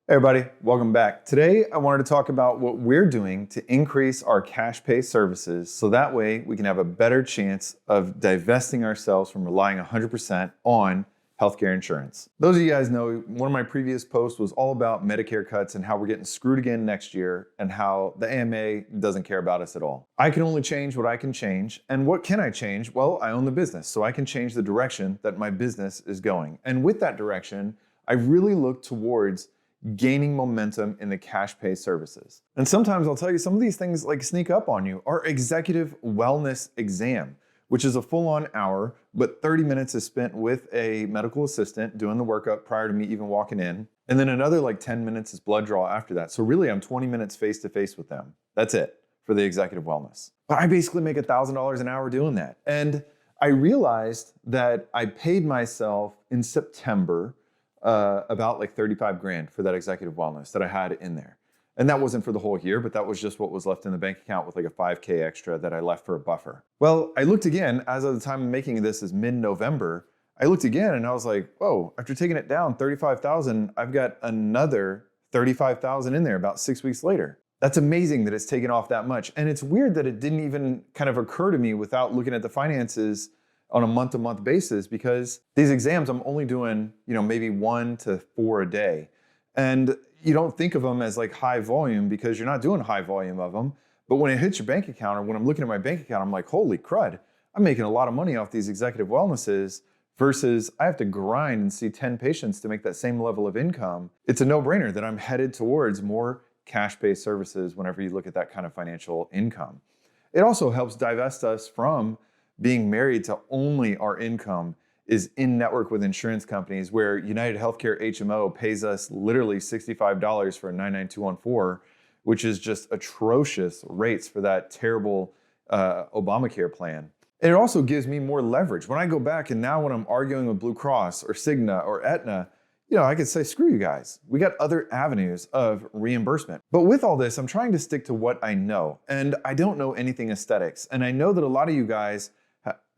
Hey everybody, welcome back. Today I wanted to talk about what we're doing to increase our cash pay services so that way we can have a better chance of divesting ourselves from relying 100% on healthcare insurance. Those of you guys know, one of my previous posts was all about Medicare cuts and how we're getting screwed again next year and how the AMA doesn't care about us at all. I can only change what I can change. And what can I change? Well, I own the business, so I can change the direction that my business is going. And with that direction, I really look towards gaining momentum in the cash pay services. And sometimes I'll tell you some of these things like sneak up on you. Our executive wellness exam, which is a full-on hour, but 30 minutes is spent with a medical assistant doing the workup prior to me even walking in. And then another like 10 minutes is blood draw after that. So really I'm 20 minutes face-to-face with them. That's it for the executive wellness. But I basically make $1,000 an hour doing that. And I realized that I paid myself in September about like 35 grand for that executive wellness that I had in there. And that wasn't for the whole year, but that was just what was left in the bank account with like a 5K extra that I left for a buffer. Well, I looked again, as of the time of making this is mid-November, I looked again and I was like, whoa, after taking it down 35,000, I've got another 35,000 in there about 6 weeks later. That's amazing that it's taken off that much. And it's weird that it didn't even kind of occur to me without looking at the finances on a month-to-month basis, because these exams I'm only doing, maybe 1 to 4 a day. And you don't think of them as like high volume because you're not doing high volume of them. But when it hits your bank account or when I'm looking at my bank account, I'm like, holy crud, I'm making a lot of money off these executive wellnesses versus I have to grind and see 10 patients to make that same level of income. It's a no-brainer that I'm headed towards more cash pay services whenever you look at that kind of financial income. It also helps divest us from being married to only our income is in network with insurance companies where United Healthcare HMO pays us literally $65 for a 99214, which is just atrocious rates for that terrible Obamacare plan. And it also gives me more leverage. When I go back and now when I'm arguing with Blue Cross or Cigna or Aetna, I could say, screw you guys. We got other avenues of reimbursement. But with all this, I'm trying to stick to what I know. And I don't know anything aesthetics. And I know that a lot of you guys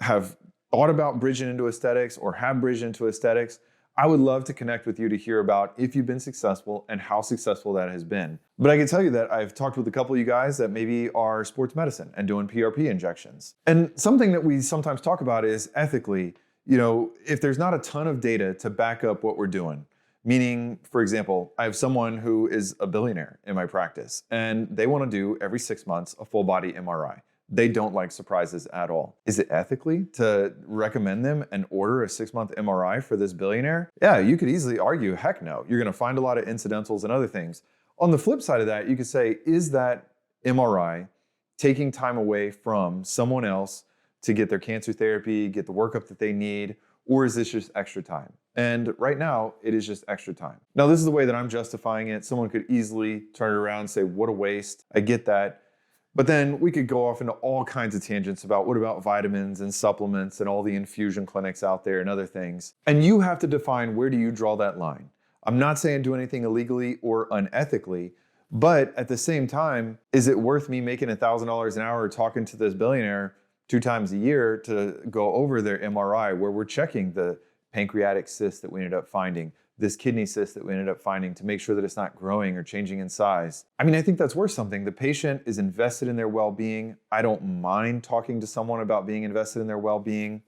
have thought about bridging into aesthetics or have bridged into aesthetics. I would love to connect with you to hear about if you've been successful and how successful that has been. But I can tell you that I've talked with a couple of you guys that maybe are sports medicine and doing PRP injections. And something that we sometimes talk about is ethically, if there's not a ton of data to back up what we're doing, meaning, for example, I have someone who is a billionaire in my practice and they want to do every 6 months a full body MRI. They don't like surprises at all. Is it ethically to recommend them and order a 6-month MRI for this billionaire? Yeah, you could easily argue, heck no. You're gonna find a lot of incidentals and other things. On the flip side of that, you could say, is that MRI taking time away from someone else to get their cancer therapy, get the workup that they need, or is this just extra time? And right now, it is just extra time. Now, this is the way that I'm justifying it. Someone could easily turn it around and say, what a waste. I get that. But then we could go off into all kinds of tangents about what about vitamins and supplements and all the infusion clinics out there and other things. And you have to define, where do you draw that line? I'm not saying do anything illegally or unethically, but at the same time, is it worth me making $1,000 an hour talking to this billionaire 2 times a year to go over their MRI where we're checking the pancreatic cyst that we ended up finding, this kidney cyst that we ended up finding to make sure that it's not growing or changing in size? I mean, I think that's worth something. The patient is invested in their well-being. I don't mind talking to someone about being invested in their well-being.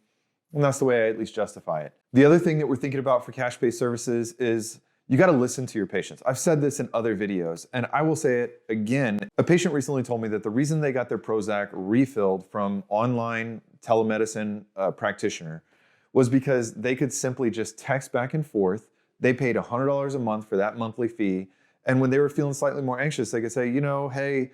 And that's the way I at least justify it. The other thing that we're thinking about for cash pay services is you got to listen to your patients. I've said this in other videos, and I will say it again. A patient recently told me that the reason they got their Prozac refilled from online telemedicine practitioner was because they could simply just text back and forth. They paid $100 a month for that monthly fee. And when they were feeling slightly more anxious, they could say, hey,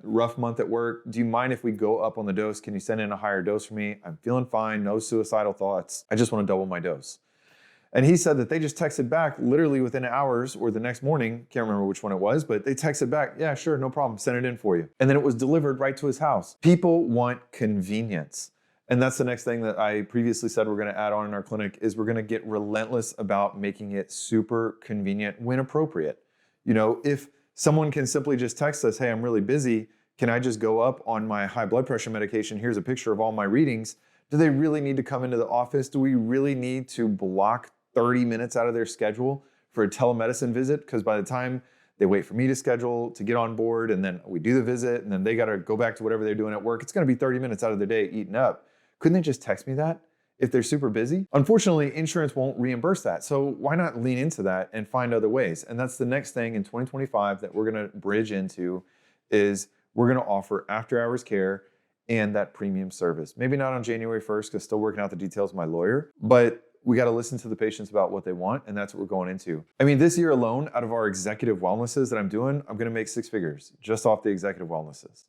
rough month at work. Do you mind if we go up on the dose? Can you send in a higher dose for me? I'm feeling fine, no suicidal thoughts. I just want to double my dose. And he said that they just texted back literally within hours or the next morning. Can't remember which one it was, but they texted back, yeah, sure, no problem, send it in for you. And then it was delivered right to his house. People want convenience. And that's the next thing that I previously said we're going to add on in our clinic is we're going to get relentless about making it super convenient when appropriate. If someone can simply just text us, hey, I'm really busy, can I just go up on my high blood pressure medication? Here's a picture of all my readings. Do they really need to come into the office? Do we really need to block 30 minutes out of their schedule for a telemedicine visit, because by the time they wait for me to schedule to get on board, and then we do the visit, and then they got to go back to whatever they're doing at work, it's going to be 30 minutes out of their day eaten up. Couldn't they just text me that if they're super busy? Unfortunately, insurance won't reimburse that. So why not lean into that and find other ways? And that's the next thing in 2025 that we're going to bridge into is we're going to offer after-hours care and that premium service. Maybe not on January 1st, because still working out the details with my lawyer, but we got to listen to the patients about what they want, and that's what we're going into. I mean, this year alone, out of our executive wellnesses that I'm doing, I'm going to make 6 figures just off the executive wellnesses.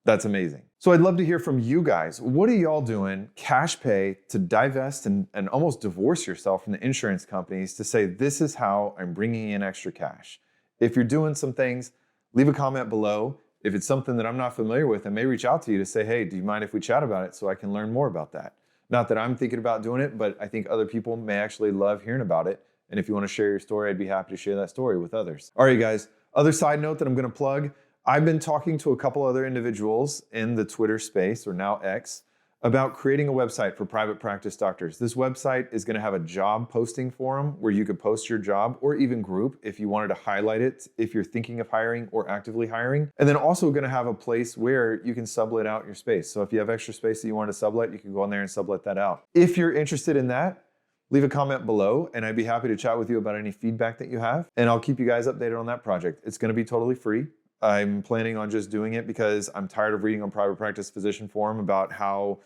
That's amazing. So I'd love to hear from you guys. What are y'all doing cash pay to divest and almost divorce yourself from the insurance companies to say, this is how I'm bringing in extra cash? If you're doing some things, leave a comment below. If it's something that I'm not familiar with, I may reach out to you to say, hey, do you mind if we chat about it so I can learn more about that? Not that I'm thinking about doing it, but I think other people may actually love hearing about it. And if you want to share your story, I'd be happy to share that story with others. All right, guys, other side note that I'm going to plug. I've been talking to a couple other individuals in the Twitter space, or now X, about creating a website for private practice doctors. This website is going to have a job posting forum where you could post your job, or even group if you wanted to highlight it if you're thinking of hiring or actively hiring. And then also going to have a place where you can sublet out your space. So if you have extra space that you want to sublet, you can go on there and sublet that out. If you're interested in that, leave a comment below and I'd be happy to chat with you about any feedback that you have. And I'll keep you guys updated on that project. It's going to be totally free. I'm planning on just doing it because I'm tired of reading on private practice physician forum about how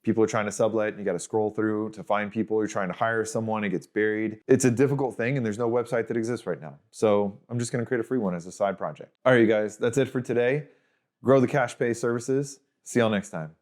people are trying to sublet and you got to scroll through to find people. You're trying to hire someone, it gets buried. It's a difficult thing and there's no website that exists right now. So I'm just going to create a free one as a side project. All right, you guys, that's it for today. Grow the cash pay services. See y'all next time.